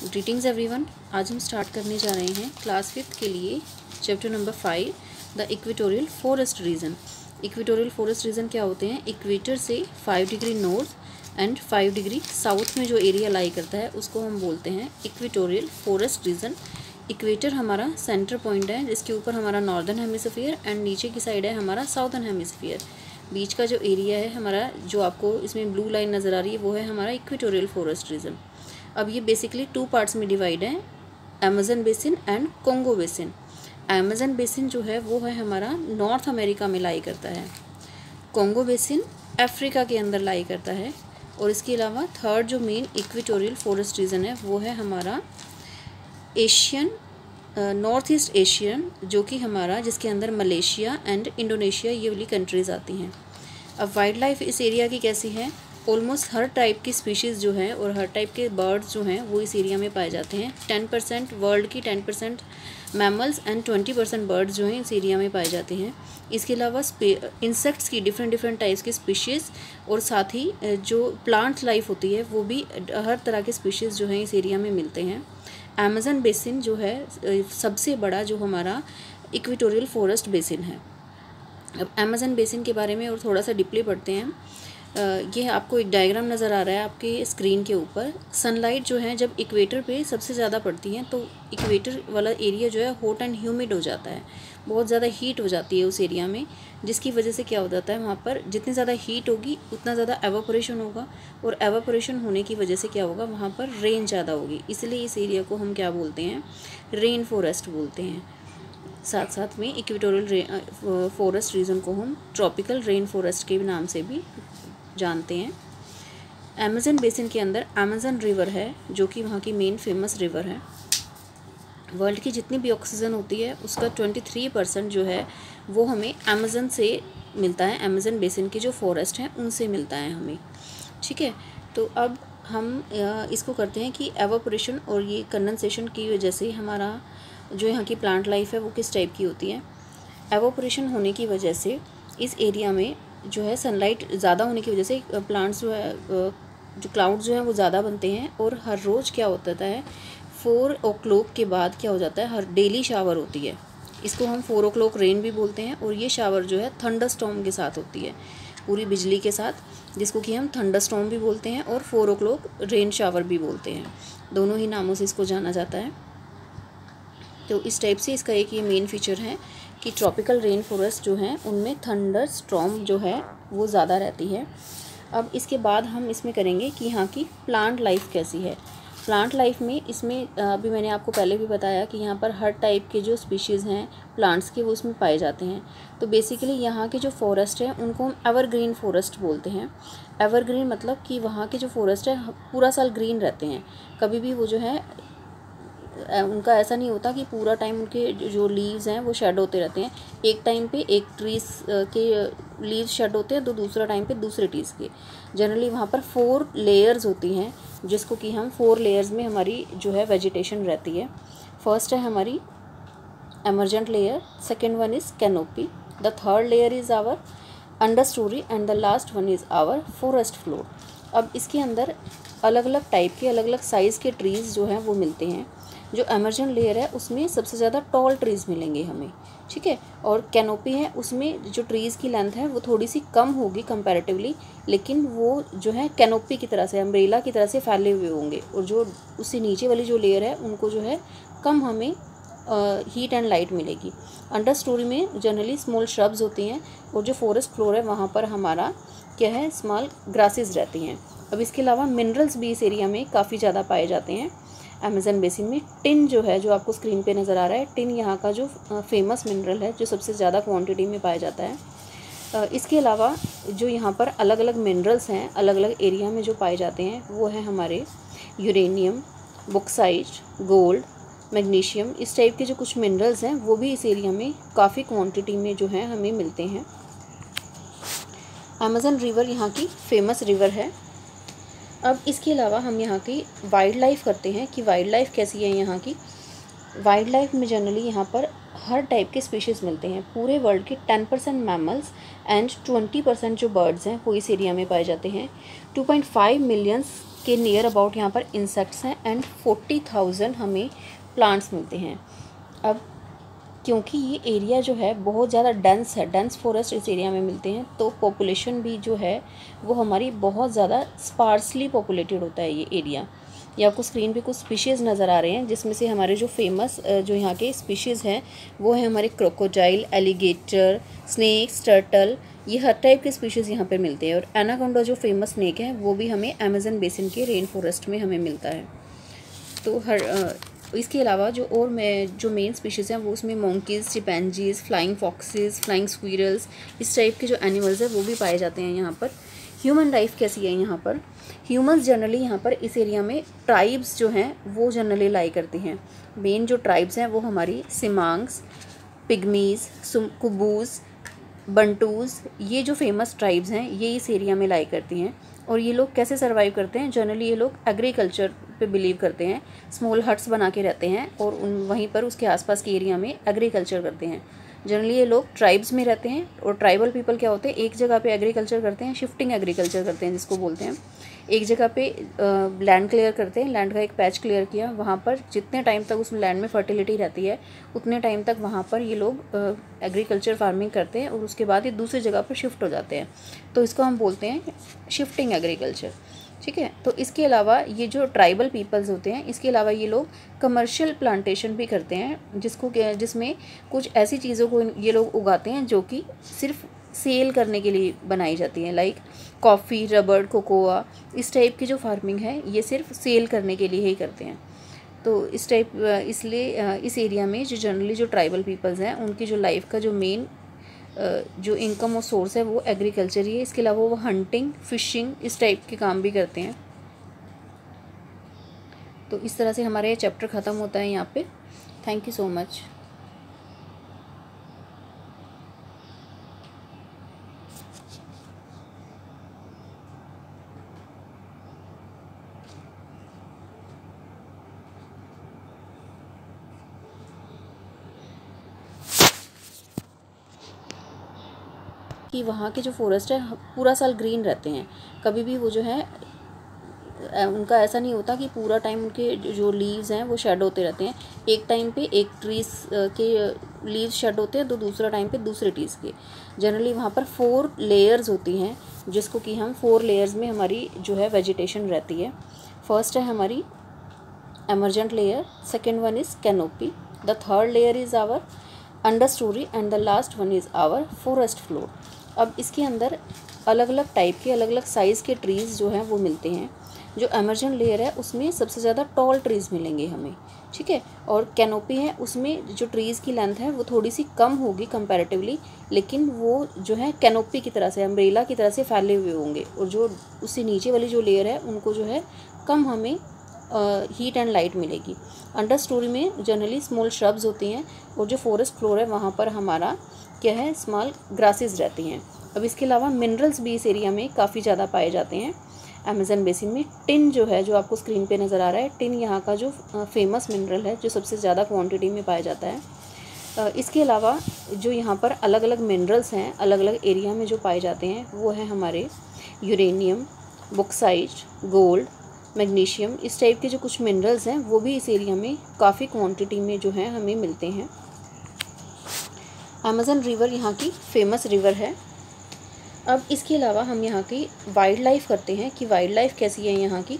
Greetings everyone. आज हम start करने जा रहे हैं क्लास 5th के लिए chapter number 5 the equatorial forest region. Equatorial forest region क्या होते हैं? इक्वेटर से 5 degree north and 5 degree south में जो एरिया लाई करता है उसको हम बोलते हैं इक्वेटोरियल फॉरेस्ट रीजन। इक्वेटर हमारा सेंटर पॉइंट है जिसके ऊपर हमारा नॉर्दर्न हेमिस्फीयर एंड नीचे की साइड है हमारा साउदर्न हेमिस्फीयर। बीच का जो एरिया है हमारा, जो आपको इसमें ब्लू लाइन नज़र आ रही है, वो है हमारा इक्वेटोरियल फॉरेस्ट रीजन। अब ये बेसिकली 2 पार्ट्स में डिवाइड है, Amazon basin and Congo basin. Amazon basin जो है वो है हमारा नॉर्थ अमेरिका में लाई करता है, कोंगो बेसिन अफ्रीका के अंदर लाई करता है। और इसके अलावा थर्ड जो मेन इक्वेटोरियल फॉरेस्ट रीजन है वो है हमारा एशियन, नॉर्थ ईस्ट एशियन, जो कि हमारा जिसके अंदर मलेशिया एंड इंडोनेशिया ये वाली कंट्रीज़ आती हैं। अब वाइल्ड लाइफ इस एरिया की कैसी है? ऑलमोस्ट हर टाइप की स्पीशीज़ जो है और हर टाइप के बर्ड्स जो हैं वो इस एरिया में पाए जाते हैं। 10% वर्ल्ड की 10% मैमल्स एंड 20% बर्ड्स जो हैं इस एरिया में पाए जाते हैं। इसके अलावा इंसेक्ट्स की डिफरेंट टाइप्स की स्पीशीज़ और साथ ही जो प्लांट लाइफ होती है वो भी हर तरह के स्पीशीज़ जो हैं इस एरिया में मिलते हैं। अमेजन बेसिन जो है सबसे बड़ा जो हमारा इक्वेटोरियल फॉरेस्ट बेसिन है। अब अमेजन बेसिन के बारे में और थोड़ा सा डीपली पढ़ते हैं। ये आपको एक डायग्राम नज़र आ रहा है आपके स्क्रीन के ऊपर। सनलाइट जो है जब इक्वेटर पे सबसे ज़्यादा पड़ती है तो इक्वेटर वाला एरिया जो है हॉट एंड ह्यूमिड हो जाता है, बहुत ज़्यादा हीट हो जाती है उस एरिया में, जिसकी वजह से क्या हो जाता है वहाँ पर जितनी ज़्यादा हीट होगी उतना ज़्यादा एवापोरेशन होगा, और एवापोरेशन होने की वजह से क्या होगा वहाँ पर रेन ज़्यादा होगी। इसलिए इस एरिया को हम क्या बोलते हैं? रेन फॉरेस्ट बोलते हैं। साथ साथ में इक्वेटोरियल फॉरेस्ट रीजन को हम ट्रॉपिकल रेन फॉरेस्ट के नाम से भी जानते हैं। अमेजन बेसिन के अंदर अमेजन रिवर है जो कि वहाँ की मेन फेमस रिवर है। वर्ल्ड की जितनी भी ऑक्सीजन होती है उसका 23% जो है वो हमें अमेजन से मिलता है, अमेजन बेसिन के जो फॉरेस्ट हैं उनसे मिलता है हमें। ठीक है, तो अब हम इसको करते हैं कि एवापोरेशन और ये कंडेंसेशन की वजह से हमारा जो यहाँ की प्लांट लाइफ है वो किस टाइप की होती है। एवापोरेशन होने की वजह से इस एरिया में जो है सनलाइट ज़्यादा होने की वजह से प्लांट्स जो है, जो क्लाउड्स जो हैं वो ज़्यादा बनते हैं, और हर रोज़ क्या होता है 4 o'clock के बाद क्या हो जाता है, हर डेली शावर होती है। इसको हम 4 o'clock रेन भी बोलते हैं, और ये शावर जो है थंडर स्टॉर्म के साथ होती है, पूरी बिजली के साथ, जिसको कि हम थंडर स्टॉर्म भी बोलते हैं और 4 o'clock रेन शावर भी बोलते हैं। दोनों ही नामों से इसको जाना जाता है। तो इस टाइप से इसका एक ये मेन फीचर है कि ट्रॉपिकल रेन फॉरेस्ट जो हैं उनमें थंडर स्टॉर्म जो है वो ज़्यादा रहती है। अब इसके बाद हम इसमें करेंगे कि यहाँ की प्लांट लाइफ कैसी है। प्लांट लाइफ में इसमें अभी मैंने आपको पहले भी बताया कि यहाँ पर हर टाइप के जो स्पीशीज़ हैं प्लांट्स के वो इसमें पाए जाते हैं। तो बेसिकली यहाँ के जो फॉरेस्ट हैं उनको हम एवरग्रीन फॉरेस्ट बोलते हैं। एवरग्रीन मतलब कि वहाँ के जो फॉरेस्ट है पूरा साल ग्रीन रहते हैं, कभी भी वो जो है उनका ऐसा नहीं होता कि पूरा टाइम उनके जो लीव्स हैं वो शेड होते रहते हैं। एक टाइम पे एक ट्रीज के लीव्स शेड होते हैं तो दूसरा टाइम पे दूसरे ट्रीज के। जनरली वहाँ पर 4 लेयर्स होती हैं, जिसको कि हम 4 लेयर्स में हमारी जो है वेजिटेशन रहती है। फर्स्ट है हमारी emergent layer, second one is canopy, the third layer is our understory and the last one is our forest floor. अब इसके अंदर अलग अलग टाइप के अलग अलग साइज़ के ट्रीज़ जो हैं वो मिलते हैं। जो एमरजेंट लेयर है उसमें सबसे ज़्यादा टॉल ट्रीज़ मिलेंगे हमें, ठीक है। और कैनोपी है उसमें जो ट्रीज़ की लेंथ है वो थोड़ी सी कम होगी कंपैरेटिवली, लेकिन वो जो है कैनोपी की तरह से, अम्ब्रेला की तरह से फैले हुए होंगे। और जो उससे नीचे वाली जो लेयर है उनको जो है कम हमें हीट एंड लाइट मिलेगी। अंडर स्टोरी में जनरली स्मॉल श्रब्स होती हैं, और जो फॉरेस्ट फ्लोर है वहाँ पर हमारा क्या है, स्मॉल ग्रासेस रहती हैं। अब इसके अलावा मिनरल्स भी इस एरिया में काफ़ी ज़्यादा पाए जाते हैं। अमेजन बेसिन में टिन जो है, जो आपको स्क्रीन पे नज़र आ रहा है, टिन यहाँ का जो फेमस मिनरल है जो सबसे ज़्यादा क्वांटिटी में पाया जाता है। इसके अलावा जो यहाँ पर अलग अलग मिनरल्स हैं अलग अलग एरिया में जो पाए जाते हैं वो है हमारे यूरेनियम, बॉक्साइट, गोल्ड, मैग्नीशियम। इस टाइप के जो कुछ मिनरल्स हैं वो भी इस एरिया में काफ़ी क्वान्टिटी में जो है हमें मिलते हैं। अमेजन रिवर यहाँ की फेमस रिवर है। अब इसके अलावा हम यहाँ की वाइल्ड लाइफ करते हैं कि वाइल्ड लाइफ कैसी है। यहाँ की वाइल्ड लाइफ में जनरली यहाँ पर हर टाइप के स्पीशीज़ मिलते हैं। पूरे वर्ल्ड के 10% मैमल्स एंड 20% जो बर्ड्स हैं वो इस एरिया में पाए जाते हैं। 2.5 मिलियंस के नियर अबाउट यहाँ पर इंसेक्ट्स हैं एंड 40,000 हमें प्लांट्स मिलते हैं। अब क्योंकि ये एरिया जो है बहुत ज़्यादा डेंस है, डेंस फॉरेस्ट इस एरिया में मिलते हैं, तो पॉपुलेशन भी जो है वो हमारी बहुत ज़्यादा स्पार्सली पॉपुलेटेड होता है ये एरिया। ये आपको स्क्रीन पे कुछ स्पीशीज़ नज़र आ रहे हैं, जिसमें से हमारे जो फेमस जो यहाँ के स्पीशीज़ हैं वो है हमारे क्रोकोडाइल, एलिगेटर, स्नेक्स, टर्टल, ये हर टाइप के स्पीशीज़ यहाँ पर मिलते हैं। और एनाकोंडा जो फेमस स्नेक है वो भी हमें अमेज़न बेसिन के रेन फॉरेस्ट में हमें मिलता है। तो इसके अलावा जो मेन स्पीशीज़ हैं वो उसमें monkeys, chimpanzees, flying foxes, flying squirrels, इस टाइप के जो एनिमल्स हैं वो भी पाए जाते हैं यहाँ पर। ह्यूमन लाइफ कैसी है यहाँ पर? ह्यूमंस जनरली यहाँ पर इस एरिया में ट्राइब्स जो हैं वो जनरली लाई करती हैं। मेन जो ट्राइब्स हैं वो हमारी सिमांग्स, पिग्मीज़, कुबूज़, बंटूज़, ये जो फेमस ट्राइब्स हैं ये इस एरिया में लाई करती हैं। और ये लोग कैसे सर्वाइव करते हैं? जनरली ये लोग एग्रीकल्चर पे बिलीव करते हैं, स्मॉल हट्स बना के रहते हैं और वहीं पर उसके आसपास के एरिया में एग्रीकल्चर करते हैं। जनरली ये लोग ट्राइब्स में रहते हैं और ट्राइबल पीपल क्या होते हैं, एक जगह पे एग्रीकल्चर करते हैं, शिफ्टिंग एग्रीकल्चर करते हैं जिसको बोलते हैं। एक जगह पे लैंड क्लियर करते हैं, लैंड का एक पैच क्लियर किया, वहाँ पर जितने टाइम तक उस लैंड में फर्टिलिटी रहती है उतने टाइम तक वहाँ पर ये लोग एग्रीकल्चर फार्मिंग करते हैं और उसके बाद ये दूसरी जगह पर शिफ्ट हो जाते हैं, तो इसको हम बोलते हैं शिफ्टिंग एग्रीकल्चर। ठीक है। तो इसके अलावा ये जो ट्राइबल पीपल्स होते हैं, इसके अलावा ये लोग कमर्शियल प्लांटेशन भी करते हैं, जिसमें कुछ ऐसी चीज़ों को ये लोग उगाते हैं जो कि सिर्फ सेल करने के लिए बनाई जाती हैं, लाइक कॉफ़ी, रबड़, कोकोआ, इस टाइप की जो फार्मिंग है ये सिर्फ सेल करने के लिए ही करते हैं। तो इसलिए इस एरिया में जो जनरली जो ट्राइबल पीपल्स हैं उनकी जो लाइफ का जो मेन जो इनकम और सोर्स है वो एग्रीकल्चर ही है। इसके अलावा वो हंटिंग, फिशिंग, इस टाइप के काम भी करते हैं। तो इस तरह से हमारा ये चैप्टर ख़त्म होता है यहाँ पे। Thank you so much. कि वहाँ के जो फॉरेस्ट है पूरा साल ग्रीन रहते हैं, कभी भी वो जो है उनका ऐसा नहीं होता कि पूरा टाइम उनके जो लीव्स हैं वो शेड होते रहते हैं। एक टाइम पे एक ट्रीज़ के लीव्स शेड होते हैं तो दूसरा टाइम पे दूसरे ट्रीज़ के। जनरली वहाँ पर 4 लेयर्स होती हैं, जिसको कि हम 4 लेयर्स में हमारी जो है वेजिटेशन रहती है। फर्स्ट है हमारी emergent layer, second one is canopy, the third layer is our understory and the last one is our forest floor. अब इसके अंदर अलग अलग टाइप के, अलग अलग साइज़ के ट्रीज़ जो हैं वो मिलते हैं। जो एमरजेंट लेयर है उसमें सबसे ज़्यादा टॉल ट्रीज़ मिलेंगे हमें, ठीक है। और कैनोपी है उसमें जो ट्रीज़ की लेंथ है वो थोड़ी सी कम होगी कंपैरेटिवली, लेकिन वो जो है कैनोपी की तरह से, अम्ब्रेला की तरह से फैले हुए होंगे। और जो उससे नीचे वाली जो लेयर है उनको जो है कम हमें हीट एंड लाइट मिलेगी। अंडर स्टोरी में जनरली स्मॉल श्रब्स होती हैं और जो फॉरेस्ट फ्लोर है वहाँ पर हमारा क्या है, स्मॉल ग्रासेस रहती हैं। अब इसके अलावा मिनरल्स भी इस एरिया में काफ़ी ज़्यादा पाए जाते हैं। अमेज़न बेसिन में टिन जो है, जो आपको स्क्रीन पे नज़र आ रहा है, टिन यहाँ का जो फेमस मिनरल है जो सबसे ज़्यादा क्वांटिटी में पाया जाता है। इसके अलावा जो यहाँ पर अलग अलग मिनरल्स हैं अलग अलग एरिया में जो पाए जाते हैं वो है हमारे यूरेनियम, बॉक्साइट, गोल्ड, मैग्नीशियम, इस टाइप के जो कुछ मिनरल्स हैं वो भी इस एरिया में काफ़ी क्वांटिटी में जो है हमें मिलते हैं। अमेज़न रिवर यहाँ की फेमस रिवर है। अब इसके अलावा हम यहाँ की वाइल्ड लाइफ करते हैं कि वाइल्ड लाइफ कैसी है यहाँ की।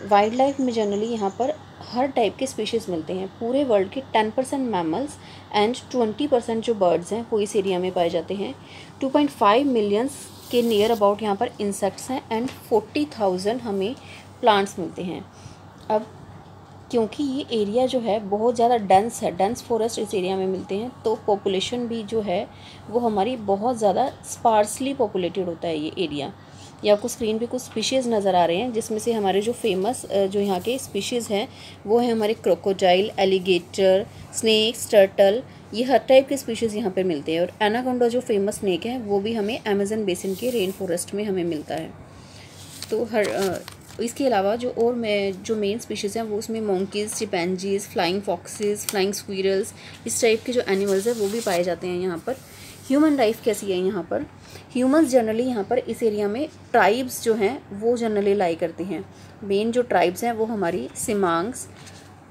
वाइल्ड लाइफ में जनरली यहाँ पर हर टाइप के स्पीशीज़ मिलते हैं। पूरे वर्ल्ड के 10% मैमल्स एंड 20% जो बर्ड्स हैं वो इस एरिया में पाए जाते हैं। 2.5 मिलियंस के नियर अबाउट यहाँ पर इंसेक्ट्स हैं एंड 40,000 हमें प्लांट्स मिलते हैं। अब क्योंकि ये एरिया जो है बहुत ज़्यादा डेंस है, डेंस फॉरेस्ट इस एरिया में मिलते हैं, तो पॉपुलेशन भी जो है वो हमारी बहुत ज़्यादा स्पार्सली पॉपुलेटेड होता है ये एरिया। ये आपको स्क्रीन पे कुछ स्पीशीज़ नज़र आ रहे हैं, जिसमें से हमारे जो फेमस जो यहाँ के स्पीशीज़ हैं वो है हमारे क्रोकोडाइल, एलिगेटर, स्नेक्स, टर्टल, ये हर टाइप के स्पीशीज़ यहाँ पर मिलते हैं। और एनाकोंडा जो फेमस स्नेक है वो भी हमें अमेज़न बेसिन के रेन फॉरेस्ट में हमें मिलता है। तो इसके अलावा जो मेन स्पीशीज़ हैं वो उसमें monkeys, chimpanzees, flying foxes, flying squirrels, इस टाइप के जो एनिमल्स हैं वो भी पाए जाते हैं यहाँ पर। ह्यूमन लाइफ कैसी है यहाँ पर? ह्यूमंस जनरली यहाँ पर इस एरिया में ट्राइब्स जो हैं वो जनरली लाई करती हैं। मेन जो ट्राइब्स हैं वो हमारी सिमांग्स,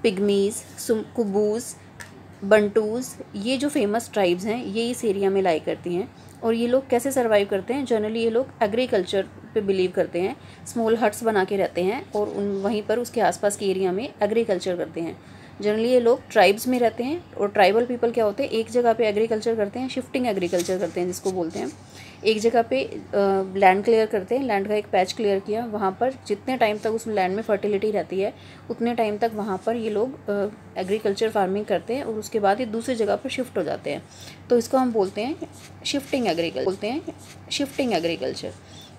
पिग्मीज़, कुबूज़, बंटूज़, ये जो फेमस ट्राइब्स हैं ये इस एरिया में लाई करती हैं। और ये लोग कैसे सर्वाइव करते हैं? जनरली ये लोग एग्रीकल्चर पे बिलीव करते हैं, स्मॉल हट्स बना के रहते हैं और वहीं पर उसके आसपास के एरिया में एग्रीकल्चर करते हैं। जनरली ये लोग ट्राइब्स में रहते हैं और ट्राइबल पीपल क्या होते हैं, एक जगह पे एग्रीकल्चर करते हैं, शिफ्टिंग एग्रीकल्चर करते हैं जिसको बोलते हैं। एक जगह पे लैंड क्लियर करते हैं, लैंड का एक पैच क्लियर किया, वहाँ पर जितने टाइम तक उस लैंड में फर्टिलिटी रहती है उतने टाइम तक वहाँ पर ये लोग एग्रीकल्चर फार्मिंग करते हैं और उसके बाद ये दूसरी जगह पर शिफ्ट हो जाते हैं। तो इसको हम बोलते हैं शिफ्टिंग एग्रीकल्चर,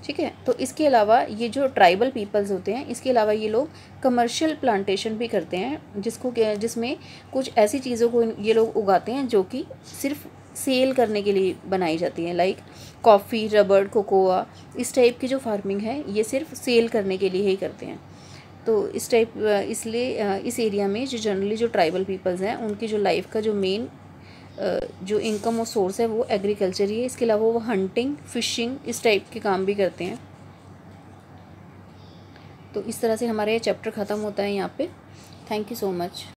ठीक है। तो इसके अलावा ये जो ट्राइबल पीपल्स होते हैं, इसके अलावा ये लोग कमर्शियल प्लांटेशन भी करते हैं जिसमें कुछ ऐसी चीज़ों को ये लोग उगाते हैं जो कि सिर्फ सेल करने के लिए बनाई जाती हैं, लाइक कॉफ़ी, रबड़, कोकोआ, इस टाइप की जो फार्मिंग है ये सिर्फ सेल करने के लिए ही करते हैं। तो इसलिए इस एरिया में जो जनरली जो ट्राइबल पीपल्स हैं उनकी जो लाइफ का जो मेन जो इनकम और सोर्स है वो एग्रीकल्चर ही है। इसके अलावा वो हंटिंग, फिशिंग, इस टाइप के काम भी करते हैं। तो इस तरह से हमारा ये चैप्टर ख़त्म होता है यहाँ पे। Thank you so much.